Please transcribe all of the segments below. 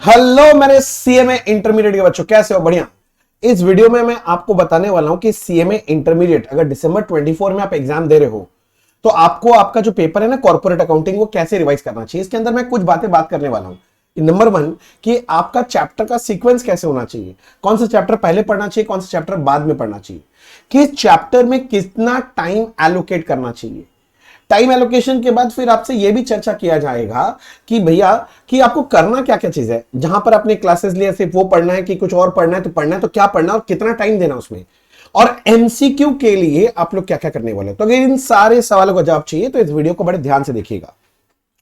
Hello मेरे CMA intermediate के बच्चों, कैसे हो? बढ़िया। इस वीडियो में मैं आपको बताने वाला हूं कि सीएमए इंटरमीडिएट अगर दिसंबर 24 में आप एग्जाम दे रहे हो तो आपको आपका जो पेपर है ना कॉर्पोरेट अकाउंटिंग, वो कैसे रिवाइज करना चाहिए। इसके अंदर मैं कुछ बात करने वाला हूं। नंबर 1 कि आपका चैप्टर का सीक्वेंस कैसे होना चाहिए, कौन सा चैप्टर पहले पढ़ना चाहिए, कौन सा चैप्टर बाद में पढ़ना चाहिए, किस चैप्टर में कितना टाइम एलोकेट करना चाहिए। टाइम एलोकेशन के बाद फिर आपसे यह भी चर्चा किया जाएगा कि भैया कि आपको करना क्या क्या चीज है। जहां पर आपने क्लासेस लिया सिर्फ वो पढ़ना है कि कुछ और पढ़ना है, तो क्या पढ़ना है और कितना टाइम देना उसमें, और एमसीक्यू के लिए आप लोग क्या क्या करने वाले हैं। तो अगर इन सारे सवालों का जवाब चाहिए तो इस वीडियो को बड़े ध्यान से देखिएगा।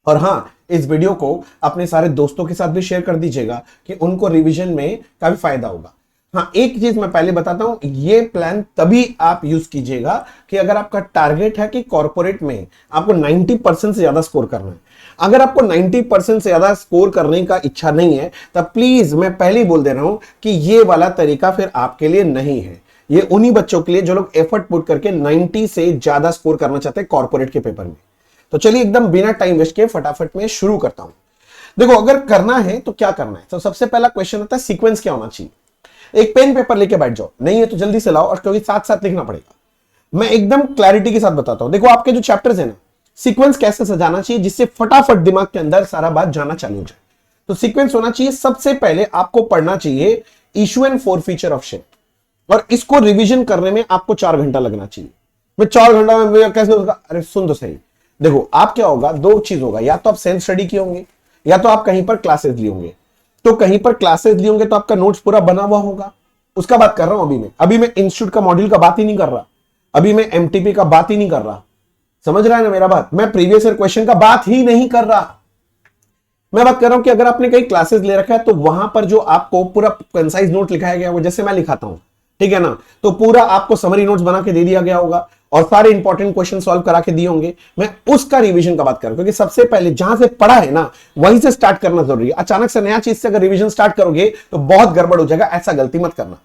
और हां, इस वीडियो को अपने सारे दोस्तों के साथ भी शेयर कर दीजिएगा कि उनको रिवीजन में काफी फायदा होगा। हाँ, एक चीज मैं पहले बताता हूं, ये प्लान तभी आप यूज कीजिएगा कि अगर आपका टारगेट है कि कॉर्पोरेट में आपको 90% से ज्यादा स्कोर करना है। अगर आपको 90% से ज्यादा स्कोर करने का इच्छा नहीं है तब प्लीज मैं पहले ही बोल दे रहा हूं कि ये वाला तरीका फिर आपके लिए नहीं है। ये उन्हीं बच्चों के लिए जो लोग एफर्ट पुट करके 90 से ज्यादा स्कोर करना चाहते हैं कॉर्पोरेट के पेपर में। तो चलिए एकदम बिना टाइम वेस्ट के फटाफट में शुरू करता हूं। देखो, अगर करना है तो क्या करना है, तो सबसे पहला क्वेश्चन होता है सीक्वेंस क्या होना चाहिए। एक पेन पेपर लेके बैठ जाओ, नहीं है तो जल्दी से लाओ, और क्योंकि साथ साथ लिखना पड़ेगा। मैं एकदम क्लैरिटी के साथ बताता हूं। देखो, आपके जो चैप्टर्स है ना, सीक्वेंस कैसे सजाना चाहिए जिससे फटाफट दिमाग के अंदर सारा बात जाना चालू हो जाए। तो सीक्वेंस होना चाहिए, सबसे पहले आपको पढ़ना चाहिए issue and forfeiture of share, और इसको रिवीजन करने में आपको 4 घंटा लगना चाहिए। मैं 4 घंटा में कैसे होगा? अरे सुन तो सही। देखो, आप क्या होगा, दो चीज होगा, या तो आप सेल्फ स्टडी किए होंगे या तो आप कहीं पर क्लासेस लिए होंगे। तो कहीं पर क्लासेस लिए होंगे तो आपका नोट्स पूरा बना हुआ होगा, उसका बात कर रहा हूं। अभी मैं इंस्टीट्यूट का मॉड्यूल का बात ही नहीं कर रहा, अभी मैं एमटीपी का बात ही नहीं कर रहा। समझ रहा है ना मेरा बात? मैं प्रीवियस ईयर क्वेश्चन का बात ही नहीं कर रहा। मैं बात कर रहा हूं कि अगर आपने कहीं क्लासेस ले रखा है तो वहां पर जो आपको पूरा कंसाइज नोट लिखाया गया होगा, जैसे मैं लिखाता हूं, ठीक है ना, तो पूरा आपको समरी नोट्स बना के दे दिया गया होगा और सारे इंपॉर्टेंट क्वेश्चन सॉल्व करा के दिए होंगे। मैं उसका रिवीजन का बात कर रहा हूं, क्योंकि सबसे पहले जहां से पढ़ा है ना वहीं से स्टार्ट करना जरूरी है। अचानक से नया चीज से अगर रिवीजन स्टार्ट करोगे तो बहुत गड़बड़ हो जाएगा, ऐसा गलती मत करना।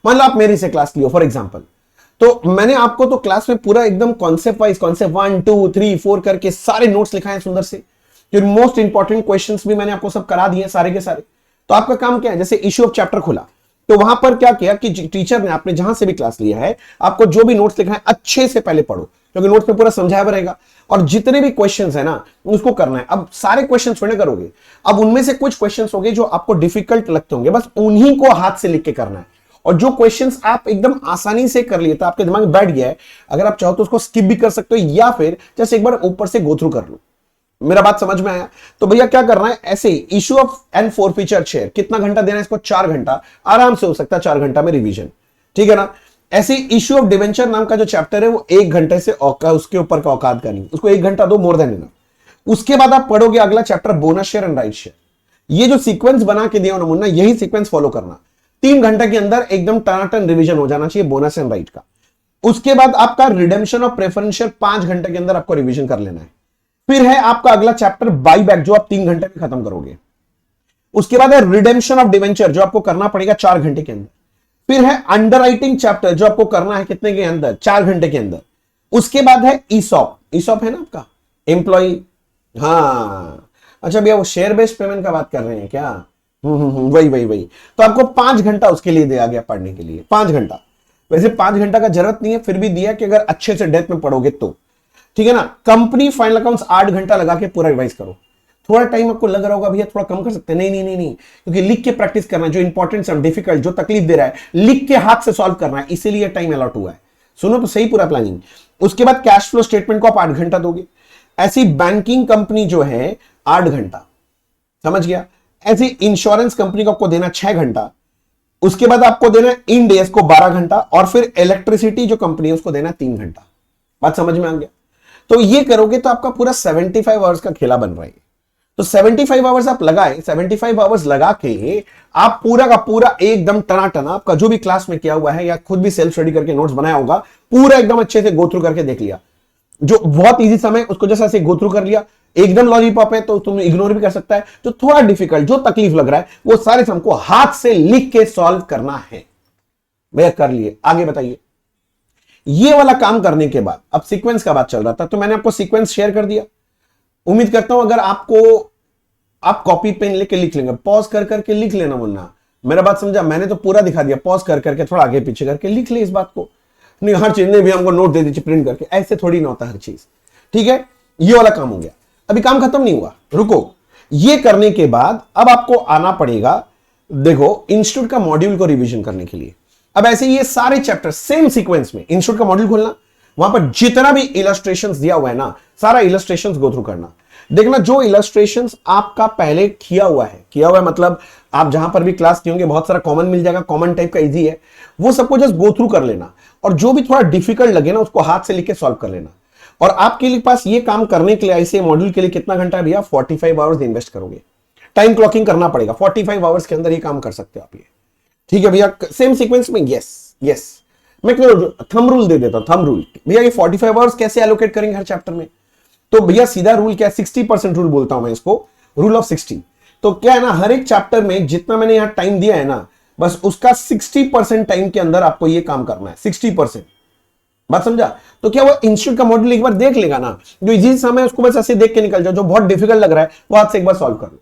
मान लो आप मेरी से क्लास लियो फॉर एग्जांपल, तो मैंने आपको तो क्लास में पूरा एकदम कॉन्सेप्ट वाइज कॉन्सेप्ट 1 2 3 4 करके सारे नोट्स लिखाए हैं सुंदर से, जो मोस्ट इंपॉर्टेंट क्वेश्चंस भी मैंने आपको सब करा दिए सारे के सारे। तो आपका काम क्या है, जैसे इश्यू ऑफ चैप्टर खुला तो वहां पर क्या किया कि टीचर ने, आपने जहां से भी क्लास लिया है, आपको जो भी नोट्स लिखा है अच्छे से पहले पढ़ो, क्योंकि नोट्स में पूरा समझाया हुआ रहेगा। और जितने भी क्वेश्चंस है ना उसको करना है। अब सारे क्वेश्चंस थोड़े करोगे, अब उनमें से कुछ क्वेश्चंस होंगे जो आपको डिफिकल्ट लगते होंगे, बस उन्हीं को हाथ से लिख के करना है। और जो क्वेश्चंस आप एकदम आसानी से कर लिए, तो आपके दिमाग में बैठ गया है, अगर आप चाहो तो उसको स्किप भी कर सकते हो या फिर जैसे एक बार ऊपर से गो थ्रू कर लो। मेरा बात समझ में आया? तो भैया क्या करना है, ऐसे ही issue of and forfeiture share कितना घंटा देना है इसको? 4 घंटा आराम से हो सकता है, 4 घंटा में रिवीजन, ठीक है ना। ऐसे इशू ऑफ डिवेंचर नाम का जो चैप्टर है वो 1 घंटे से उसके ऊपर का औकात का नहीं, उसको 1 घंटा दो, मोर देन इनफ। उसके बाद आप पढ़ोगे अगला chapter bonus share and right share. ये जो सीक्वेंस बना के दिया मुन्ना, यही सीक्वेंस फॉलो करना। 3 घंटे के अंदर एकदम टनाटन रिवीजन हो जाना चाहिए बोनस एंड राइट का। उसके बाद आपका रिडेम्पशन ऑफ प्रेफरेंस शेयर 5 घंटे के अंदर आपको रिवीजन कर लेना है। फिर है आपका अगला चैप्टर बाईबैक, जो आप 3 घंटे में खत्म करोगे। उसके बाद है रिडेम्पशन ऑफ डिवेंचर, जो आपको करना पड़ेगा 4 घंटे के अंदर। फिर है अंडरराइटिंग चैप्टर, जो आपको करना है कितने के अंदर? 4 घंटे के अंदर। उसके बाद है ईसॉप, ईसॉप है ना आपका एम्प्लॉय, हाँ अच्छा भैया वो शेयर बेस्ड पेमेंट का बात कर रहे हैं क्या? वही। तो आपको 5 घंटा उसके लिए दिया गया पढ़ने के लिए, 5 घंटा। वैसे 5 घंटा का जरूरत नहीं है, फिर भी दिया कि अगर अच्छे से डेप्थ में पढ़ोगे तो, ठीक है ना। कंपनी फाइनल अकाउंट्स 8 घंटा लगा के पूरा रिवाइज करो। थोड़ा टाइम आपको लग रहा होगा भैया थोड़ा कम कर सकते हैं, नहीं, क्योंकि लिख के प्रैक्टिस करना है, जो इंपॉर्टेंट डिफिकल्ट जो तकलीफ दे रहा है लिख के हाथ से सॉल्व करना है, इसीलिए टाइम अलॉट हुआ है। सुनो तो सही पूरा प्लानिंग। उसके बाद कैश फ्लो स्टेटमेंट को आप 8 घंटा दोगे। ऐसी बैंकिंग कंपनी जो है 8 घंटा, समझ गया। ऐसी इंश्योरेंस कंपनी को आपको देना 6 घंटा। उसके बाद आपको देना इन डेज को 12 घंटा, और फिर इलेक्ट्रिसिटी जो कंपनी है उसको देना 3 घंटा। बात समझ में आ गया? तो ये करोगे तो आपका पूरा 75 आवर्स का खेला बन रहा है। तो 75 आवर्स आप लगाए, 75 आवर्स लगा के आप पूरा का पूरा एकदम टनाटना आपका जो भी क्लास में किया हुआ है या खुद भी सेल्फ स्टडी करके नोट्स बनाया होगा, पूरा एकदम अच्छे से गो थ्रू करके देख लिया। जो बहुत इजी समय उसको जैसा से गो थ्रू कर लिया, एकदम लॉलीपॉप है तो तुम इग्नोर भी कर सकता है। जो थोड़ा डिफिकल्ट, जो तकलीफ लग रहा है, वो सारे हमको हाथ से लिख के सॉल्व करना है। भैया कर लिए, आगे बताइए। ये वाला काम करने के बाद अब सीक्वेंस का बात चल रहा था, तो मैंने आपको सीक्वेंस शेयर कर दिया। उम्मीद करता हूं अगर आपको आप कॉपी पेन लेके लिख लेंगे, पॉज कर करके लिख लेना मुन्ना, मेरा बात समझा, मैंने तो पूरा दिखा दिया, पॉज कर करके थोड़ा आगे पीछे करके लिख ले इस बात को, नहीं हर चीज ने भी हमको नोट दे दीजिए प्रिंट करके, ऐसे थोड़ी ना होता हर चीज, ठीक है। ये वाला काम हो गया, अभी काम खत्म नहीं हुआ, रुको। ये करने के बाद अब आपको आना पड़ेगा, देखो इंस्टीट्यूट का मॉड्यूल को रिवीजन करने के लिए। अब ऐसे ये सारे चैप्टर सेम सीक्वेंस में इंस्टीट्यूट का मॉड्यूल खोलना, वहां पर जितना भी इलस्ट्रेशंस दिया हुआ है ना, सारा इलस्ट्रेशंस गो थ्रू करना, देखना जो इलस्ट्रेशंस आपका पहले किया हुआ है मतलब आप जहां पर भी क्लास किए होंगे बहुत सारा कॉमन मिल जाएगा, कॉमन टाइप का इजी है, वो सबको जस्ट गो थ्रू कर लेना, और जो भी थोड़ा डिफिकल्ट लगे ना उसको हाथ से लिख के सॉल्व कर लेना। और आपके लिए पास ये काम करने के लिए ऐसे मॉड्यूल के लिए कितना घंटा है भैया, 45 आवर्स इन्वेस्ट करोगे, टाइम क्लॉकिंग करना पड़ेगा, 45 आवर्स के अंदर ये काम कर सकते हो आप, ये ठीक है भैया, सेम सीक्वेंस में। यस मैं थंब रूल दे देता हूं, थंब रूल भैया, ये 45 आवर्स कैसे एलोकेट करेंगे हर चैप्टर में, तो भैया सीधा रूल क्या है, 60% रूल बोलता हूं मैं इसको, रूल ऑफ 60। तो क्या है ना, हर एक चैप्टर में जितना मैंने यहां टाइम दिया है ना, बस उसका 60% टाइम के अंदर आपको ये काम करना है, 60%, बात समझा। तो क्या वो इंस्टीट्यूट का मॉड्यूल एक बार देख लेगा ना, जो इजी समय है उसको बस ऐसे देख के निकल जाओ, जो बहुत डिफिकल्ट लग रहा है वो हाथ से एक बार सॉल्व कर लो,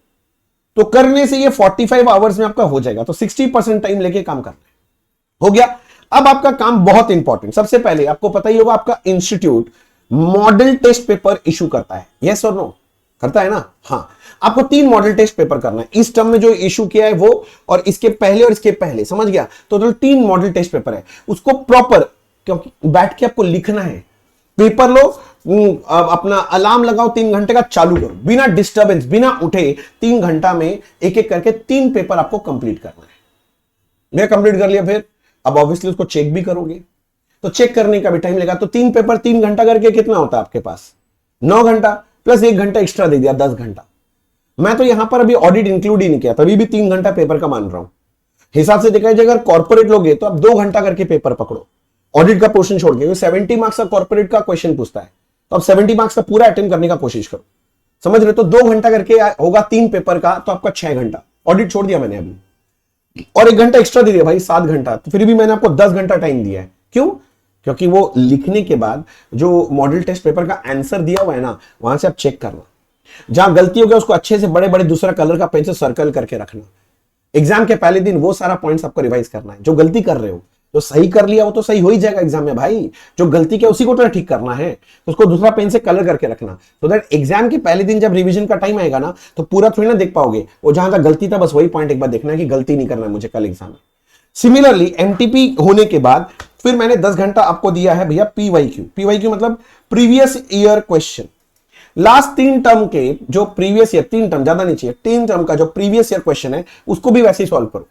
तो करने से ये 45 आवर्स में आपका हो जाएगा। तो 60% टाइम लेके काम करना है, हो गया। अब आपका काम बहुत इंपॉर्टेंट, सबसे पहले आपको पता ही होगा आपका institute model test paper issue करता है, यस और नो, करता है ना, हाँ। आपको 3 मॉडल टेस्ट पेपर करना है, इस टर्म में जो इशू किया है वो, और इसके पहले और इसके पहले, समझ गया। तो 3 मॉडल टेस्ट पेपर है, उसको प्रॉपर क्योंकि बैठ के आपको लिखना है, पेपर लो, अपना अलार्म लगाओ, 3 घंटे का चालू करो, बिना डिस्टर्बेंस, बिना उठे 3 घंटा में एक एक करके 3 पेपर आपको कंप्लीट करना है। मैं कंप्लीट कर लिया, फिर अब ऑब्वियसली उसको चेक भी करोगे, तो चेक करने का भी टाइम लगा, तो 3 पेपर 3 घंटा करके कितना होता है आपके पास, 9 घंटा, प्लस 1 घंटा एक्स्ट्रा दे दिया, 10 घंटा। मैं तो यहां पर अभी ऑडिट इंक्लूड ही नहीं किया, तभी भी 3 घंटा पेपर का मान रहा हूं। हिसाब से देखा जाए, अगर कॉर्पोरेट लोगे तो आप 2 घंटा करके पेपर पकड़ो, ऑडिट का पोर्शन छोड़ के, 70 मार्क्स का कॉर्पोरेट का क्वेश्चन पूछता है, तो आप 70 मार्क्स का पूरा अटेम्प्ट करने का कोशिश करो, समझ रहे। तो 2 घंटा करके होगा 3 पेपर का, तो आपका 6 घंटा, ऑडिट छोड़ दिया मैंने अभी, और 1 घंटा एक्स्ट्रा दे दिया भाई, 7 घंटा, तो फिर भी मैंने आपको 10 घंटा टाइम दिया है। क्यों? क्योंकि वो लिखने के बाद जो मॉडल टेस्ट पेपर का आंसर दिया हुआ है ना, वहां से आप चेक करना, जहां गलती हो गया उसको अच्छे से बड़े बड़े दूसरा कलर का पेन से सर्कल करके रखना। एग्जाम के पहले दिन वो सारा पॉइंट्स आपको रिवाइज करना है, जो गलती कर रहे हो, जो सही कर लिया वो तो सही हो ही जाएगा एग्जाम में भाई, जो गलती किया उसी को तो ठीक करना है, उसको दूसरा पेन से कलर करके रखना, तो दैट एग्जाम के पहले दिन जब रिवीजन का टाइम आएगा ना, तो पूरा थोड़ी ना देख पाओगे, वो जहां तक गलती था बस वही पॉइंट एक बार देखना है कि गलती नहीं करना है मुझे कल एग्जाम में। सिमिलरली एमटीपी होने के बाद फिर मैंने 10 घंटा आपको दिया है भैया पीवाईक्यू। पीवाईक्यू मतलब previous year question, last 3 term के जो प्रीवियस ईयर, 3 टर्म ज्यादा नहीं चाहिए, 3 टर्म का जो प्रीवियस ईयर क्वेश्चन है उसको भी वैसे ही सॉल्व करो।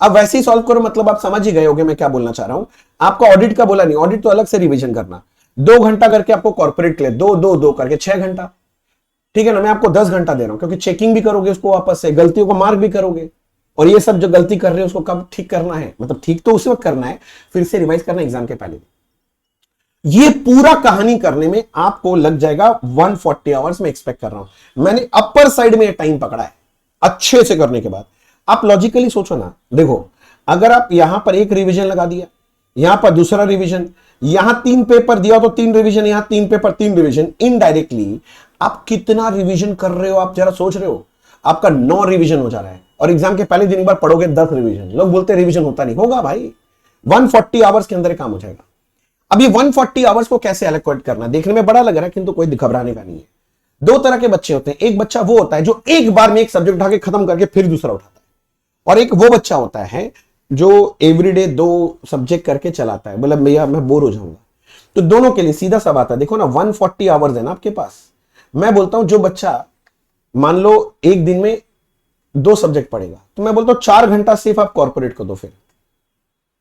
अब वैसे ही सॉल्व करो मतलब आप समझ ही गए होंगे मैं क्या बोलना चाह रहा हूं। आपका ऑडिट का बोला नहीं, ऑडिट तो अलग से रिवीजन करना, 2 घंटा करके आपको कॉर्पोरेट के लिए 2 करके 6 घंटा, ठीक है ना। मैं आपको 10 घंटा दे रहा हूं क्योंकि चेकिंग भी करोगे उसको, वापस से गलतियों को मार्क भी करोगे, और ये सब जो गलती कर रहे हो उसको कब ठीक करना है, मतलब ठीक तो उसी वक्त करना है, फिर से रिवाइज करना एग्जाम के पहले। ये पूरा कहानी करने में आपको लग जाएगा 140 आवर्स में एक्सपेक्ट कर रहा हूं। मैंने अपर साइड में टाइम पकड़ा है अच्छे से करने के बाद। आप लॉजिकली सोचो ना, देखो अगर आप यहां पर एक रिवीजन लगा दिया, यहां पर दूसरा रिवीजन, यहां 3 पेपर दिया तो 3 रिवीजन, यहां 3 पेपर 3 रिवीजन, इनडायरेक्टली आप कितना रिवीजन कर रहे हो, आप जरा सोच रहे हो, आपका 9 रिवीजन हो जा रहा है, और एग्जाम के पहले दिन एक बार पढ़ोगे 10 रिवीजन। लोग बोलते हैं रिवीजन होता नहीं, होगा भाई, 140 आवर्स के अंदर काम हो जाएगा। अब ये 140 आवर्स को कैसे एलोकेट करना, देखने में बड़ा लग रहा है किंतु कोई घबराने का नहीं है। 2 तरह के बच्चे होते हैं, एक बच्चा वो होता है जो एक बार में एक सब्जेक्ट उठा के खत्म करके फिर दूसरा उठाता है, और एक वो बच्चा होता है जो एवरीडे 2 सब्जेक्ट करके चलाता है, मतलब भैया मैं बोर हो जाऊंगा। तो दोनों के लिए सीधा सा बात है, देखो ना 140 आवर्स है ना आपके पास। मैं बोलता हूं जो बच्चा मान लो एक दिन में 2 सब्जेक्ट पढ़ेगा, तो मैं बोलता हूं 4 घंटा सिर्फ आप कॉर्पोरेट को दो, फिर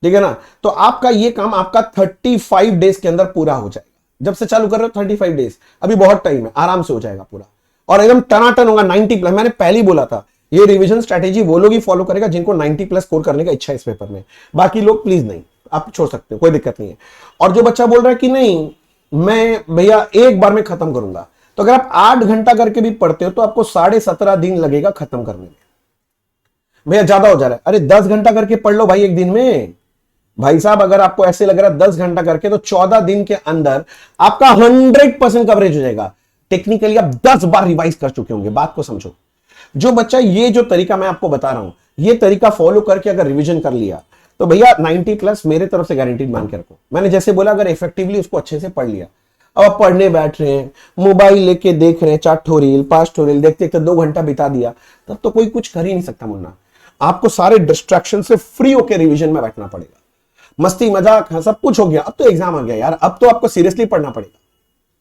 ठीक है ना। तो आपका ये काम आपका 35 डेज के अंदर पूरा हो जाएगा। जब से चालू कर रहे हो 35 डेज, अभी बहुत टाइम है, आराम से हो जाएगा पूरा, और एकदम टनाटन होगा 90 प्लस। मैंने पहले ही बोला था ये रिवीजन स्ट्रेटेजी वो लोग ही फॉलो करेगा जिनको 90 प्लस स्कोर करने का इच्छा है इस पेपर में, बाकी लोग प्लीज नहीं, आप छोड़ सकते हो, कोई दिक्कत नहीं है। और जो बच्चा बोल रहा है कि नहीं मैं भैया एक बार में खत्म करूंगा, तो अगर आप 8 घंटा करके भी पढ़ते हो तो आपको 17.5 दिन लगेगा खत्म करने में। भैया ज्यादा हो जा रहा है, अरे 10 घंटा करके पढ़ लो भाई एक दिन में। भाई साहब अगर आपको ऐसे लग रहा है 10 घंटा करके, तो 14 दिन के अंदर आपका 100% कवरेज हो जाएगा। टेक्निकली आप 10 बार रिवाइज कर चुके होंगे, बात को समझो। जो बच्चा ये जो तरीका मैं आपको बता रहा हूं, ये तरीका फॉलो करके अगर रिवीजन कर लिया तो भैया 90 प्लस मेरे तरफ से गारंटीड मान के रखो। मैंने जैसे बोला, अगर इफेक्टिवली उसको अच्छे से पढ़ लिया। अब आप पढ़ने बैठ रहे हैं, मोबाइल लेके देख रहे हैं, 4 ठो रील 5 ठो रील देखते देखते 2 घंटा बिता दिया, तब तो कोई कुछ कर ही नहीं सकता मुन्ना। आपको सारे डिस्ट्रैक्शन से फ्री होकर रिवीजन में बैठना पड़ेगा। मस्ती मजाक सब कुछ हो गया, अब तो एग्जाम आ गया यार, अब तो आपको सीरियसली पढ़ना पड़ेगा।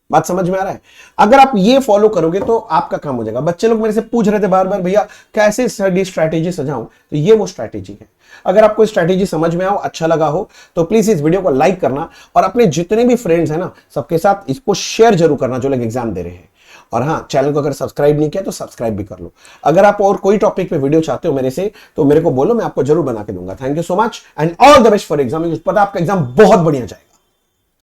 बात समझ में आ रहा है? अगर आप ये फॉलो करोगे तो आपका काम हो जाएगा। बच्चे लोग मेरे से पूछ रहे थे बार बार, भैया कैसे स्टडी स्ट्रैटेजी सजाऊं, तो ये वो स्ट्रैटेजी है। अगर आपको स्ट्रैटेजी समझ में आओ, अच्छा लगा हो, तो प्लीज इस वीडियो को लाइक करना और अपने जितने भी फ्रेंड्स हैं ना, सबके साथ इसको शेयर जरूर करना जो लोग एग्जाम दे रहे हैं। और हाँ, चैनल को अगर सब्सक्राइब नहीं किया तो सब्सक्राइब भी कर लो। अगर आप और कोई टॉपिक पे वीडियो चाहते हो मेरे से, तो मेरे को बोलो, मैं आपको जरूर बना के दूंगा। Thank you so much and all the best for exam. पता है आपका एग्जाम बहुत बढ़िया जाएगा।